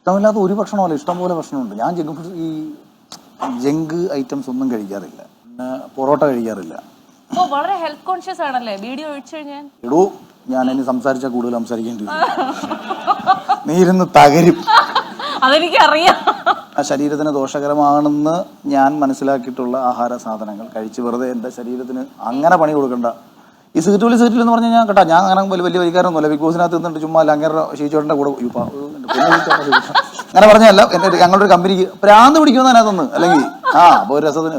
ഇഷ്ടമില്ലാത്ത ഒരു ഭക്ഷണമല്ല, ഇഷ്ടംപോലെ ഭക്ഷണമുണ്ട്. ഞാൻ ജങ്ക് ഐറ്റംസ് ഒന്നും കഴിക്കാറില്ല. പിന്നെ പൊറോട്ട കഴിക്കാറില്ല. വളരെ ഹെൽത്ത് കോൺഷ്യസ് ആണല്ലേ വീഡിയോ ഒഴിച്ചു കഴിഞ്ഞാൽ. എടോ, ഞാൻ ഇനി സംസാരിച്ചാൽ കൂടുതൽ സംസാരിക്കേണ്ടി വരും. നീ ഇരുന്ന് തകരും. അതെനിക്കറിയാം. ശരീരത്തിന് ദോഷകരമാണെന്ന് ഞാൻ മനസ്സിലാക്കിയിട്ടുള്ള ആഹാര സാധനങ്ങൾ കഴിച്ച് വെറുതെ എൻ്റെ ശരീരത്തിന് അങ്ങനെ പണി കൊടുക്കണ്ട. ഈ സീറ്റിൽ എന്ന് പറഞ്ഞു കഴിഞ്ഞാൽ കേട്ടോ, ഞാൻ അങ്ങനെ വലിയ വരിക്കാരൊന്നുമല്ല. ബിഗ് ബോസിനകത്ത് നിന്നിട്ട് ചുമ്മാ അല്ല അങ്ങനെ ഷീച്ചോട്ടൻ്റെ കൂടെ അങ്ങനെ പറഞ്ഞല്ല. എൻ്റെ ഞങ്ങളുടെ ഒരു കമ്പനിക്ക് പ്രാന്ത് പിടിക്കുമെന്ന് അതിനകത്തൊന്ന് അല്ലെങ്കിൽ അപ്പോൾ ഒരു രസത്തിന്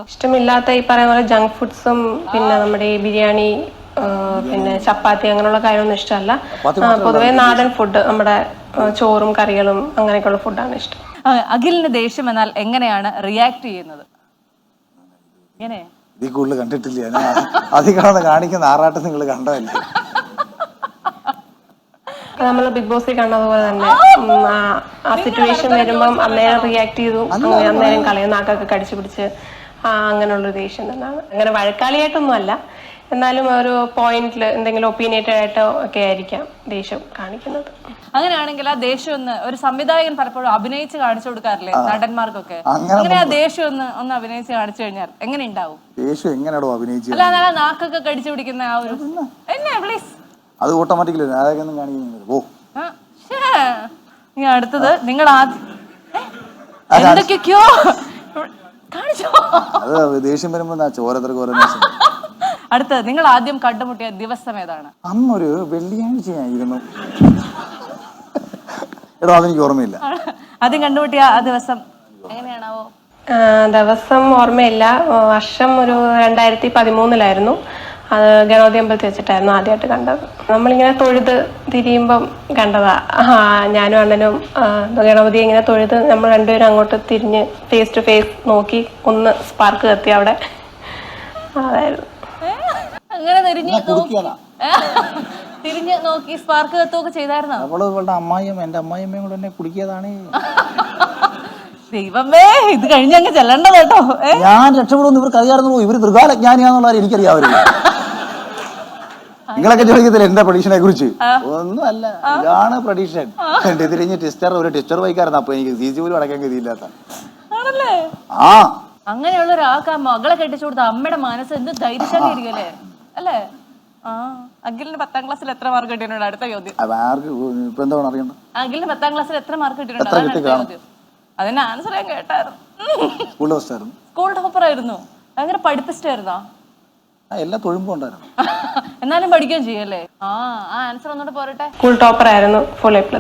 ഇഷ്ടമില്ലാത്ത ഈ പറയുന്ന പോലെ ജങ്ക് ഫുഡ്സും പിന്നെ നമ്മുടെ ഈ ബിരിയാണി പിന്നെ ചപ്പാത്തി അങ്ങനെയുള്ള കാര്യമൊന്നും ഇഷ്ടമല്ല. പൊതുവെ നാടൻ ഫുഡ്, നമ്മുടെ ചോറും കറികളും അങ്ങനെയൊക്കെയുള്ള ഫുഡാണ് ഇഷ്ടം. അഖിലിന് ദേഷ്യം എന്നാൽ എങ്ങനെയാണ് റിയാക്ട് ചെയ്യുന്നത്? ഇതിൽ കൂടുതൽ കണ്ടിട്ടില്ല. അതിൽ കാണുന്ന കാണിക്കുന്ന ആറാട്ടം നിങ്ങൾ കണ്ടതല്ലേ? നമ്മൾ ബിഗ് ബോസിൽ കണ്ടതുപോലെ തന്നെ ആ സിറ്റുവേഷൻ വരുമ്പം അന്നേരം റിയാക്ട് ചെയ്തു, അന്നേരം കളയുന്ന ആൾക്കൊക്കെ കടിച്ചു പിടിച്ച് അങ്ങനെയുള്ളൊരു ദേഷ്യം തന്നെയാണ്. അങ്ങനെ വഴക്കാളിയായിട്ടൊന്നും അല്ല, എന്നാലും ഒരു പോയിന്റിൽ എന്തെങ്കിലും ഒപ്പീനിയേറ്റഡ് ആയിട്ടോ ഒക്കെ ആയിരിക്കാം ദേഷ്യം കാണിക്കുന്നത്. അങ്ങനെയാണെങ്കിൽ ആ ദേഷ്യം ഒന്ന് ഒരു സംവിധായകൻ പലപ്പോഴും അഭിനയിച്ച് കാണിച്ചു കൊടുക്കാറില്ലേ നടന്മാർക്കൊക്കെ? അങ്ങനെ ആ ദേഷ്യം ഒന്ന് അഭിനയിച്ച് കാണിച്ചു കഴിഞ്ഞാൽ എങ്ങനെ ഉണ്ടാവും? ദേഷ്യം എങ്ങനെയാണോ അഭിനയിച്ചു? അല്ല, നാക്കൊക്കെ കടിച്ചു പിടിക്കുന്ന ആ ഒരു പ്ലീസ് അത് ഓട്ടോമാറ്റിക്കലി അതൊന്നും കാണിക്കുന്നത്. ഇനി അടുത്തത് നിങ്ങൾ എന്തൊക്കെയോ കാണിച്ചോ? അത് ദേഷ്യം വരുമ്പോ ചോരത്തിற்கு ഓരോ. അടുത്തത് നിങ്ങൾ ആദ്യം കണ്ടുമുട്ടിയ ദിവസം ഏതാണ്? അന്നൊരു വെള്ളിയാഴ്ചയായിരുന്നു. എടോ, അതെനിക്ക് ഓർമ്മയില്ല. ആദ്യം കണ്ടുമുട്ടിയ ആ ദിവസം എങ്ങനെയാണാവോ? ദിവസം ഓർമ്മയില്ല. വർഷം ഒരു 2013 അത് ഗണപതി അമ്പലത്തിൽ വെച്ചിട്ടായിരുന്നു ആദ്യമായിട്ട് കണ്ടത്. നമ്മളിങ്ങനെ തൊഴുത് തിരിയുമ്പം കണ്ടതാ. ഞാനും അണ്ണനും ഗണപതി ഇങ്ങനെ തൊഴുത് നമ്മൾ രണ്ടുപേരും അങ്ങോട്ട് തിരിഞ്ഞ് ഫേസ് ടു ഫേസ് നോക്കി ഒന്ന് സ്പാർക്ക് കത്തി അവിടെ. അതായിരുന്നു. അങ്ങനെ തിരിഞ്ഞ് നോക്കി സ്പാർക്ക് കത്തുകയൊക്കെ ചെയ്തായിരുന്നോ? അവളുടെ അമ്മായിയും എന്റെ അമ്മായിയമ്മയും കൂടെ എന്നെ കുടിക്കിയതാണ്. ദൈവമേ, ഇത് കഴിഞ്ഞങ്ങ് ചെല്ലണ്ടത് കേട്ടോ. ഞാൻ രക്ഷപ്പെടുന്നു. ഇവർക്ക് അറിയാമായിരുന്നു ഇവര് ദൃഗാലജ്ഞാനിയാന്നുള്ള എനിക്കറിയാവരുത്. നിങ്ങളൊക്കെ ചോദിക്കത്തില്ല എന്റെ പ്രഡിക്ഷനെ കുറിച്ച്. ഒന്നും അല്ല, ഇതാണ് പ്രഡിക്ഷൻ. എന്റെ തിരിഞ്ഞ് ഒരു ടെസ്റ്റർ ബൈക്കായിരുന്നു. അപ്പൊ എനിക്ക് CC പോലും അടയ്ക്കാൻ ഗതിയില്ലാത്ത. അങ്ങനെയുള്ള ഒരാൾക്ക് ആ മകളെ കെട്ടിച്ചു കൊടുത്ത അമ്മയുടെ മനസ്സ് എന്ത് ധൈര്യശാലി ഇരിക്കല്ലേ അല്ലേ? അഖിലിന് 10ാം ക്ലാസ്സിൽ എത്ര മാർക്ക് കിട്ടിയിട്ടുണ്ട്? അടുത്ത ചോദ്യം. അഖിലിന് 10ാം ക്ലാസ്സിൽ എത്ര മാർക്ക് കിട്ടിയിട്ടുണ്ട്? അതിന്റെ ആൻസർ ഞാൻ കേട്ടായിരുന്നു. സ്കൂൾ ടോപ്പർ ആയിരുന്നു. ഭയങ്കര പഠിപ്പിസ്റ്റായിരുന്നോ? എല്ലാ തൊഴിലും ഉണ്ടായിരുന്നു. എന്നാലും പഠിക്കുകയും ചെയ്യല്ലേ? ആ ആൻസർ ഒന്നുകൂടെ പോരട്ടെ. സ്കൂൾ ടോപ്പർ ആയിരുന്നു. 4A+.